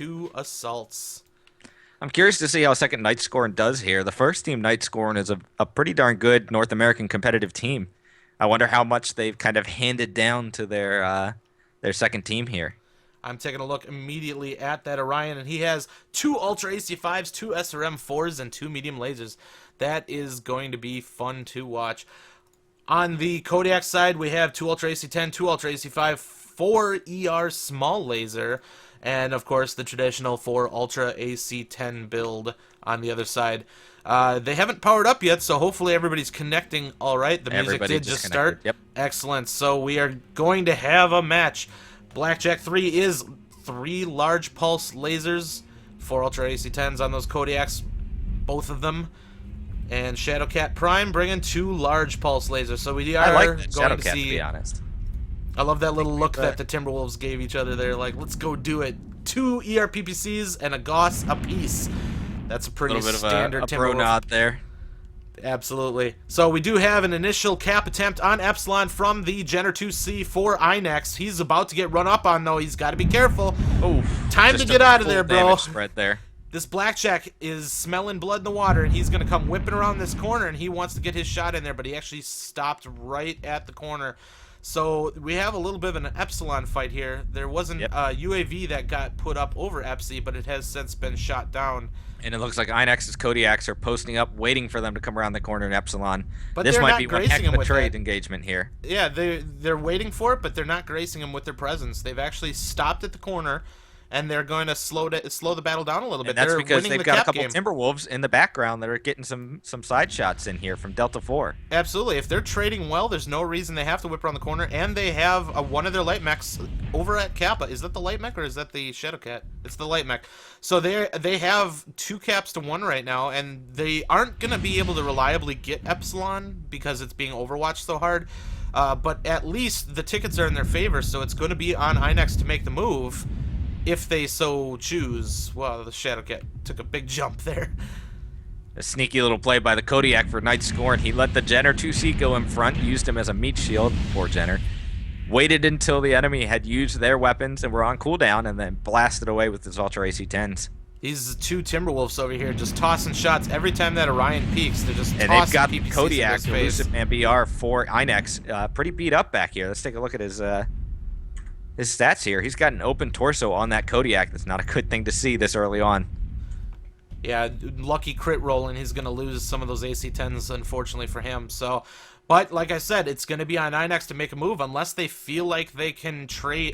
2 assaults. I'm curious to see how second NightsScorn does here. The first team, NightsScorn, is a pretty darn good North American competitive team. I wonder how much they've kind of handed down to their second team here. I'm taking a look immediately at that Orion, and he has 2 Ultra AC5s, 2 SRM4s, and 2 medium lasers. That is going to be fun to watch. On the Kodiak side, we have 2 Ultra AC10, 2 Ultra AC5, 4 ER small laser, and of course the traditional 4 Ultra AC10 build on the other side. They haven't powered up yet, so hopefully everybody's connecting all right. The music did just start. Yep. Excellent. So we are going to have a match. Blackjack 3 is 3 large pulse lasers, 4 Ultra AC10s on those Kodiaks, both of them. And Shadowcat Prime bringing 2 large pulse lasers. So we are I like that going Shadowcat, to see. to be honest. I love that little look that the Timberwolves gave each other there. Like, let's go do it. 2 ERPPCs and a Gauss apiece. That's a pretty standard a bro Timberwolf nod there. Absolutely. So we do have an initial cap attempt on Epsilon from the Jenner 2C for INEX. He's about to get run up on, though. He's got to be careful. Oof, Time to get out of there, bro. Damage spread there. This Blackjack is smelling blood in the water, and he's going to come whipping around this corner, and he wants to get his shot in there, but he actually stopped right at the corner. So we have a little bit of an Epsilon fight here. There wasn't a UAV that got put up over Epsi, but it has since been shot down. And it looks like INEX's Kodiaks are posting up, waiting for them to come around the corner in Epsilon. But this they're might not be one gracing heck him of a with trade that. engagement here. Yeah, they're waiting for it, but they're not gracing him with their presence. They've actually stopped at the corner, and they're going to slow the battle down a little bit. And that's they're because winning they've the got a cap couple game. Timberwolves in the background that are getting some side shots in here from Delta 4. Absolutely. If they're trading well, there's no reason they have to whip around the corner, and they have one of their light mechs over at Kappa. Is that the light mech or is that the Shadowcat? It's the light mech. So they have 2 caps to 1 right now, and they aren't going to be able to reliably get Epsilon because it's being overwatched so hard. But at least the tickets are in their favor, so it's going to be on INEX to make the move if they so choose. Well, the Shadowcat took a big jump there. A sneaky little play by the Kodiak for NightsScorn. He let the Jenner 2C go in front, used him as a meat shield. Poor Jenner. Waited until the enemy had used their weapons and were on cooldown, and then blasted away with his Ultra AC-10s. These 2 Timberwolves over here just tossing shots every time that Orion peaks. They're just And tossing they've got PPCs Kodiak, in his face. Elusive Man BR for INEX. Pretty beat up back here. Let's take a look at his stats here. He's got an open torso on that Kodiak. That's not a good thing to see this early on. Yeah, lucky crit rolling. He's going to lose some of those AC-10s, unfortunately for him. So, but like I said, it's going to be on INEX to make a move unless they feel like they can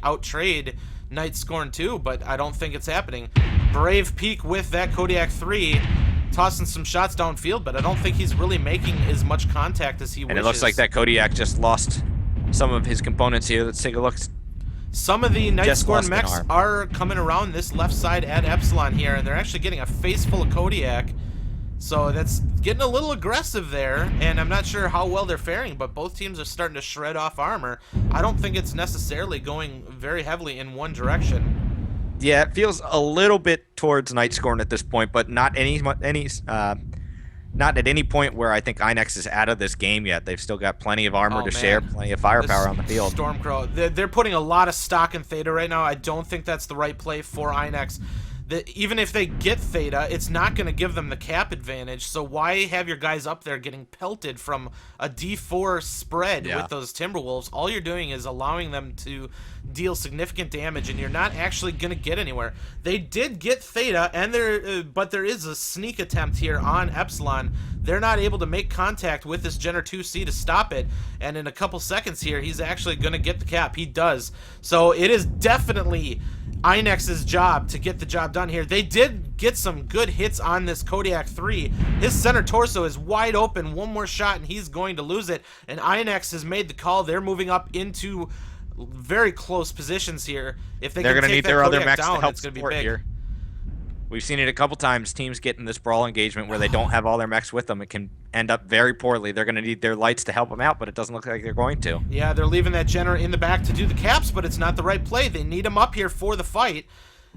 out-trade NightsScorn2, but I don't think it's happening. Brave peek with that Kodiak 3, tossing some shots downfield, but I don't think he's really making as much contact as he wishes. And it looks like that Kodiak just lost some of his components here. Let's take a look. Some of the Just NightsScorn lost an mechs arm. are coming around this left side at Epsilon here, and they're actually getting a face full of Kodiak. So that's getting a little aggressive there, and I'm not sure how well they're faring, but both teams are starting to shred off armor. I don't think it's necessarily going very heavily in one direction. Yeah, it feels a little bit towards NightsScorn at this point, but not not at any point where I think INEX is out of this game yet. They've still got plenty of armor to share, plenty of firepower on the field. Stormcrow, they're putting a lot of stock in Theta right now. I don't think that's the right play for INEX. Even if they get Theta, it's not going to give them the cap advantage, so why have your guys up there getting pelted from a D4 spread with those Timberwolves? All you're doing is allowing them to deal significant damage, and you're not actually going to get anywhere. They did get Theta, and but there is a sneak attempt here on Epsilon. They're not able to make contact with this Jenner 2C to stop it, and in a couple seconds here, he's actually going to get the cap. He does. So it is definitely INEX's job to get the job done here. They did get some good hits on this Kodiak 3. His center torso is wide open. One more shot and he's going to lose it. And INEX has made the call. They're moving up into very close positions here. If they're going to need their other mechs down, to help it's gonna be support big. here. We've seen it a couple times, teams get in this brawl engagement where they don't have all their mechs with them. It can end up very poorly. They're going to need their lights to help them out, but it doesn't look like they're going to. Yeah, they're leaving that Jenner in the back to do the caps, but it's not the right play. They need him up here for the fight,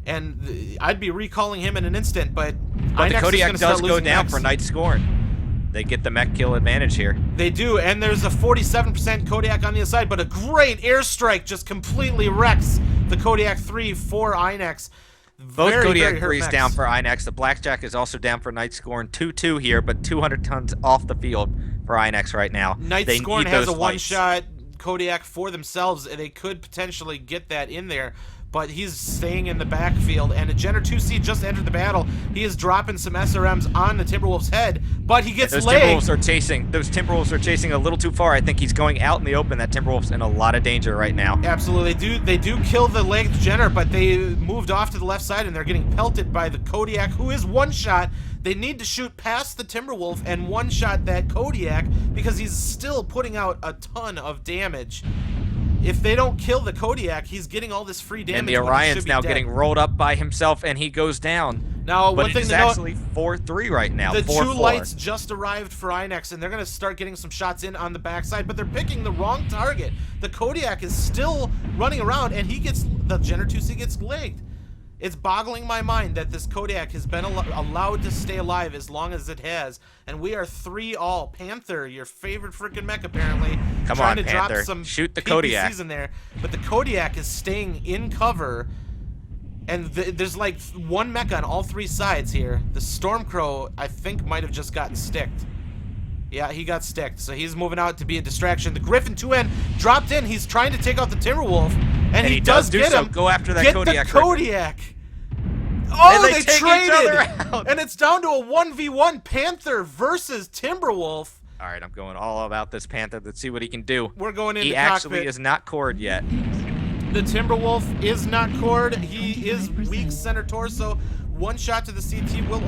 and I'd be recalling him in an instant, but the INEX Kodiak is does start go losing down mechs. for NightsScorn. They get the mech kill advantage here. They do, and there's a 47% Kodiak on the other side, but a great airstrike just completely wrecks the Kodiak 3 for INEX. Both Very, Kodiak very hurt 3's mechs. down for INEX. The Blackjack is also down for NightsScorn 2-2 here, but 200 tons off the field for INEX right now. They NightsScorn need has those a lights. one-shot Kodiak for themselves, and they could potentially get that in there, but he's staying in the backfield, and a Jenner 2C just entered the battle. He is dropping some SRMs on the Timberwolf's head, but he gets Those lagged. Timberwolves are chasing. Those Timberwolves are chasing a little too far. I think he's going out in the open. That Timberwolf's in a lot of danger right now. Absolutely. They do kill the lagged Jenner, but they moved off to the left side, and they're getting pelted by the Kodiak, who is one-shot. They need to shoot past the Timberwolf and one-shot that Kodiak because he's still putting out a ton of damage. If they don't kill the Kodiak, he's getting all this free damage. And the Orion's now getting rolled up by himself, and he goes down. Now, but one thing it's to note, actually 4-3 right now. the 4-4. two lights just arrived for INEX, and they're going to start getting some shots in on the backside, but they're picking the wrong target. The Kodiak is still running around, and the Jenner 2C gets legged. It's boggling my mind that this Kodiak has been allowed to stay alive as long as it has, and we are 3-all. Panther, your favorite freaking mech, apparently, Come trying on, to Panther. drop some Shoot the PPCs Kodiak. in there, but the Kodiak is staying in cover, and there's like one mech on all three sides here. The Stormcrow, I think, might have just gotten sticked. Yeah, he got sticked, so he's moving out to be a distraction. The Griffin 2N dropped in. He's trying to take out the Timberwolf, and he does do get so. him. Go after that Get Kodiak. the Kodiak. Oh, And they take traded, each other out. and it's down to a 1v1 Panther versus Timberwolf. All right, I'm going all about this Panther. Let's see what he can do. We're going into He actually cockpit. is not cored yet. The Timberwolf is not cored. He is weak center torso. One shot to the CT will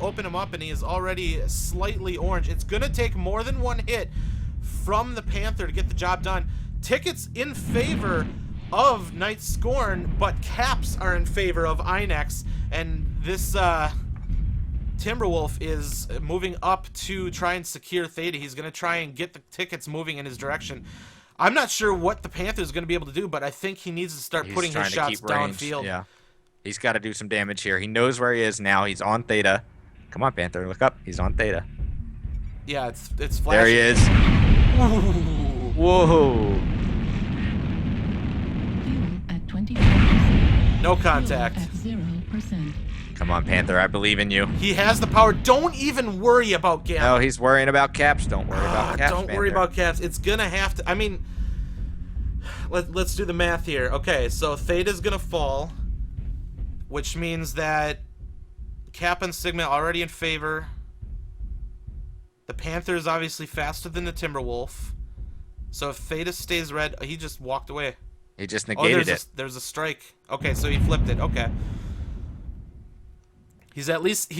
open him up, and he is already slightly orange. It's going to take more than one hit from the Panther to get the job done. Tickets in favor of NightsScorn, but caps are in favor of INEX, and this Timberwolf is moving up to try and secure Theta. He's going to try and get the tickets moving in his direction. I'm not sure what the Panther is going to be able to do, but I think he needs to start putting his shots downfield. Yeah. He's got to do some damage here. He knows where he is now. He's on Theta. Come on, Panther. Look up. He's on Theta. Yeah, it's flashing. There he is. Whoa. At 25%. No contact. At 0%. Come on, Panther. I believe in you. He has the power. Don't even worry about Gamma. No, he's worrying about caps. Don't worry about caps, Don't worry Panther. about caps. It's going to have to... I mean, let's do the math here. Okay, so Theta's going to fall, which means that Cap and Sigma already in favor. The Panther is obviously faster than the Timberwolf. So if Theta stays red... He just walked away. He just Oh, negated it. there's a strike. Okay, so he flipped it. Okay. He's at least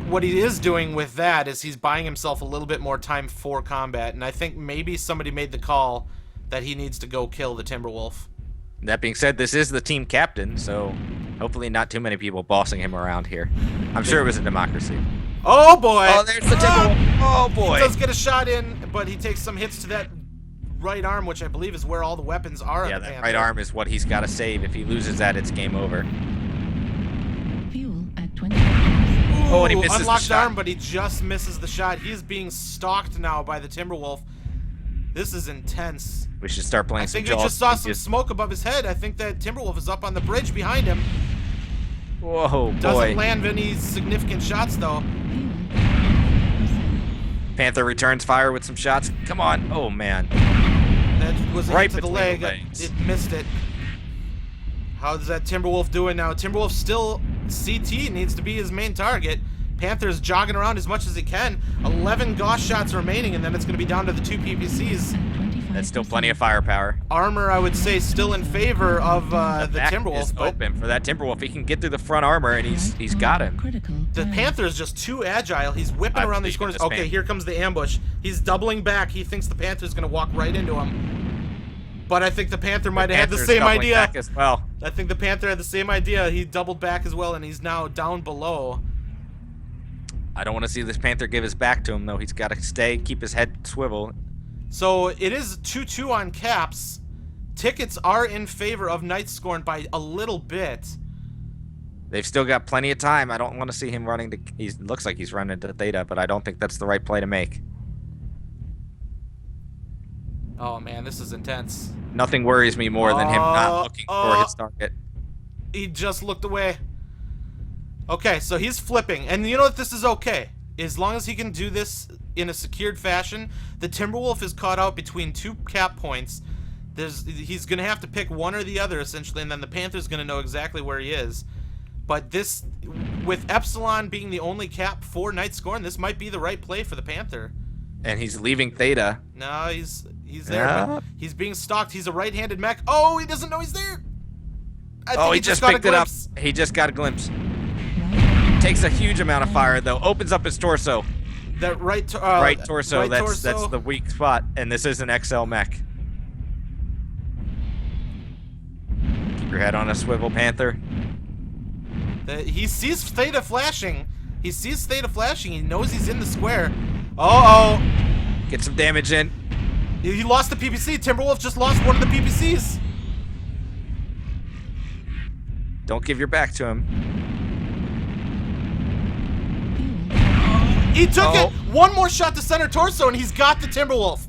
what he is doing with that is he's buying himself a little bit more time for combat, and I think maybe somebody made the call that he needs to go kill the Timberwolf. That being said, this is the team captain, so hopefully not too many people bossing him around here. I'm sure it was a democracy. Oh boy! Oh, there's the Timberwolf. Oh boy. He does get a shot in, but he takes some hits to that right arm, which I believe is where all the weapons are. Yeah, on the that Panther. right arm is what he's got to save. If he loses that, it's game over. Fuel at 20%. Oh, and he misses the unlocked shot. arm, but he just misses the shot. He's being stalked now by the Timberwolf. This is intense. We should start playing I some think he jaws. just saw some smoke above his head. I think that Timberwolf is up on the bridge behind him. Whoa, Doesn't boy. land any significant shots, though. Fuel at 20%. Panther returns fire with some shots. Come on. Oh, man. That was a Right hit to the between leg. the legs. It missed it. How's that Timberwolf doing now? Timberwolf still... CT needs to be his main target. Panther's jogging around as much as he can. 11 Gauss shots remaining, and then it's going to be down to the two PPCs. At 25%. That's still plenty of firepower. Armor, I would say, still in favor of the Back Timberwolf, is but open for that Timberwolf. He can get through the front armor, and he's got him. Critical. the fire. Panther is just too agile. He's whipping I around these believe in corners. this Okay, man. here comes the ambush. He's doubling back. He thinks the Panther's going to walk right into him. But I think the Panther might have had the Panther's same doubling idea. back as well. I think the Panther had the same idea. He doubled back as well, and he's now down below. I don't want to see this Panther give his back to him, though. He's got to stay, keep his head swivel. So it is 2-2 on caps. Tickets are in favor of NightsScorn by a little bit. They've still got plenty of time. I don't want to see him running to... He looks like he's running to Theta, but I don't think that's the right play to make. Oh, man, this is intense. Nothing worries me more than him not Oh, looking for his target. He just looked away. Okay, so he's flipping, and you know what? This is okay. As long as he can do this in a secured fashion. The Timberwolf is caught out between 2 cap points. He's going to have to pick one or the other, essentially, and then the Panther's going to know exactly where he is. But this, with Epsilon being the only cap for NightsScorn, this might be the right play for the Panther. And he's leaving Theta. No, he's there, but he's being stalked. He's a right-handed mech. Oh, he doesn't know he's there. I think He just picked it up. He just got a glimpse. Takes a huge amount of fire, though. Opens up his torso. That right torso. That's the weak spot, and this is an XL mech. Keep your head on a swivel, Panther. He sees Theta flashing. He sees Theta flashing. He knows he's in the square. Uh-oh. Get some damage in. He lost the PPC. Timberwolf just lost one of the PPCs. Don't give your back to him. He took it. One more shot to center torso, and he's got the Timberwolf.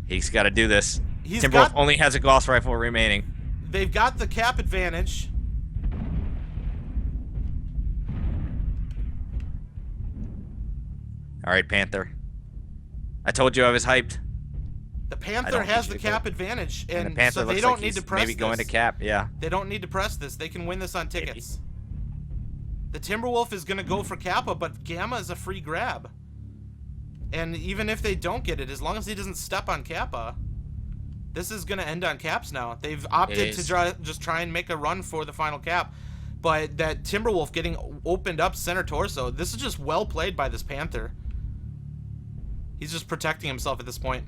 He's got to do this. Timberwolf only has a Gauss rifle remaining. They've got the cap advantage. All right, Panther. I told you I was hyped. The Panther has the cap advantage, and the Panther so they looks don't like need he's to press maybe going to this. cap, yeah. They don't need to press this. They can win this on tickets. The Timberwolf is going to go for Kappa, but Gamma is a free grab. And even if they don't get it, as long as he doesn't step on Kappa, this is going to end on caps now. They've opted to just try and make a run for the final cap. But that Timberwolf getting opened up center torso, this is just well played by this Panther. He's just protecting himself at this point.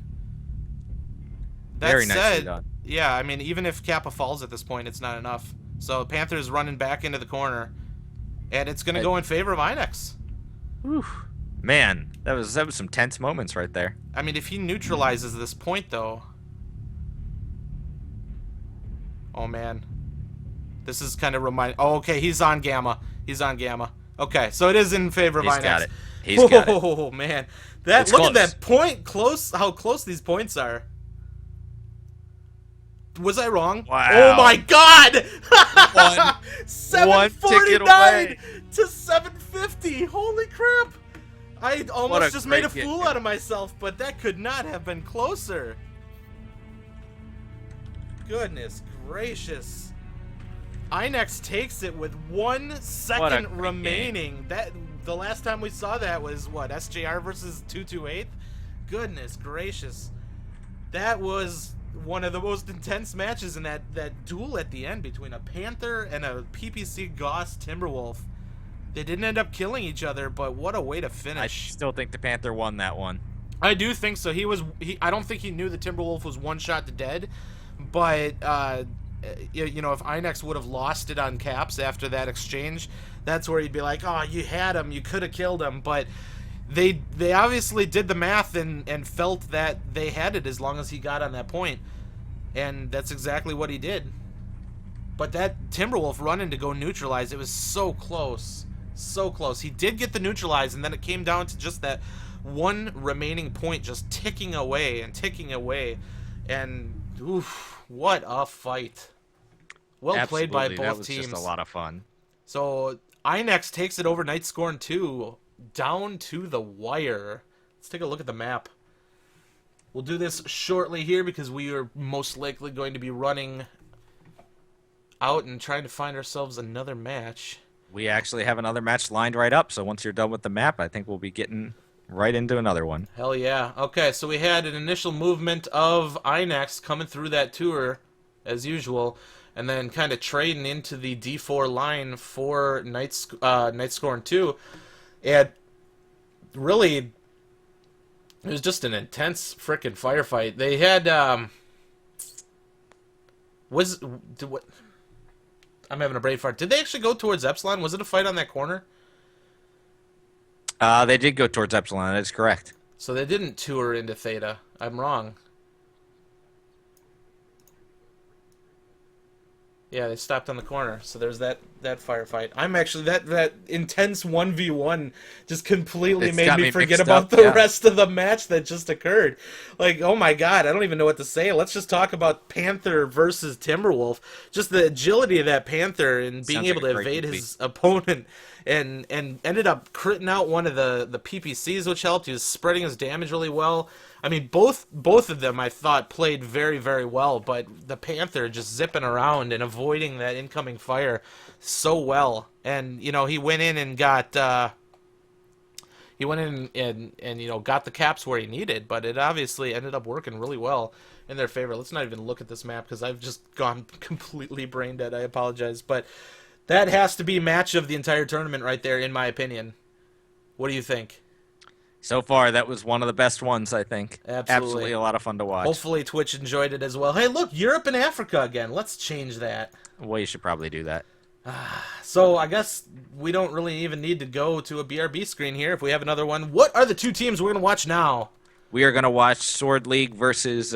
That Very said, nicely done. yeah, I mean, even if Kappa falls at this point, it's not enough. So Panther's running back into the corner, and it's going to go in favor of INEX. Whew. Man, that was some tense moments right there. I mean, if he neutralizes this point, though... Oh, man. This is kind of remind... Oh, okay, he's on Gamma. He's on Gamma. Okay, so it is in favor of INEX. He's got it. He's got it. Oh, man. Look close. at that point. How close these points are. Was I wrong? Wow. Oh, my God! One 749 to 750. Holy crap. I almost just made a great fool out of myself, but that could not have been closer. Goodness gracious. INEX takes it with 1 second remaining. The last time we saw that was what, SJR versus 228? Goodness gracious. That was one of the most intense matches in that duel at the end between a Panther and a PPC Gauss Timberwolf. They didn't end up killing each other, but what a way to finish. I still think the Panther won that one. I do think so. I don't think he knew the Timberwolf was 1 shot to dead, but you know, if INEX would have lost it on caps after that exchange, that's where he'd be like, oh, you had him, you could have killed him. But they obviously did the math and felt that they had it as long as he got on that point, and that's exactly what he did. But that Timberwolf running to go neutralize, it was so close. So close. He did get the neutralize, and then it came down to just that 1 remaining point just ticking away and ticking away. And, oof, what a fight. Well played by both that was teams. Just a lot of fun. So, INEX takes it over NightsScorn2 down to the wire. Let's take a look at the map. We'll do this shortly here because we are most likely going to be running out and trying to find ourselves another match. We actually have another match lined right up, so once you're done with the map, I think we'll be getting right into another one. Hell yeah. Okay, so we had an initial movement of INEX coming through that tour, as usual, and then kind of trading into the D4 line for NightsScorn2. And really, it was just an intense frickin' firefight. They had, I'm having a brain fart. Did they actually go towards Epsilon? Was it a fight on that corner? They did go towards Epsilon, that is correct. So they didn't tour into Theta. I'm wrong. Yeah, they stopped on the corner, so there's that firefight. I'm actually that intense 1v1 just completely It's made got me me forget mixed about up, the yeah. rest of the match that just occurred. Like, oh my god, I don't even know what to say. Let's just talk about Panther versus Timberwolf. Just the agility of that Panther and being Sounds able like a to great evade movie. his opponent and ended up critting out one of the PPCs, which helped. He was spreading his damage really well. I mean, both of them I thought played very, very well, but the Panther just zipping around and avoiding that incoming fire so well. And, you know, he went in and got got the caps where he needed, but it obviously ended up working really well in their favor. Let's not even look at this map because I've just gone completely brain dead. I apologize, but that has to be match of the entire tournament right there, in my opinion. What do you think? So far, that was one of the best ones, I think. Absolutely. A lot of fun to watch. Hopefully Twitch enjoyed it as well. Hey, look, Europe and Africa again. Let's change that. Well, you should probably do that. So I guess we don't really even need to go to a BRB screen here if we have another one. What are the two teams we're going to watch now? We are going to watch Sword League versus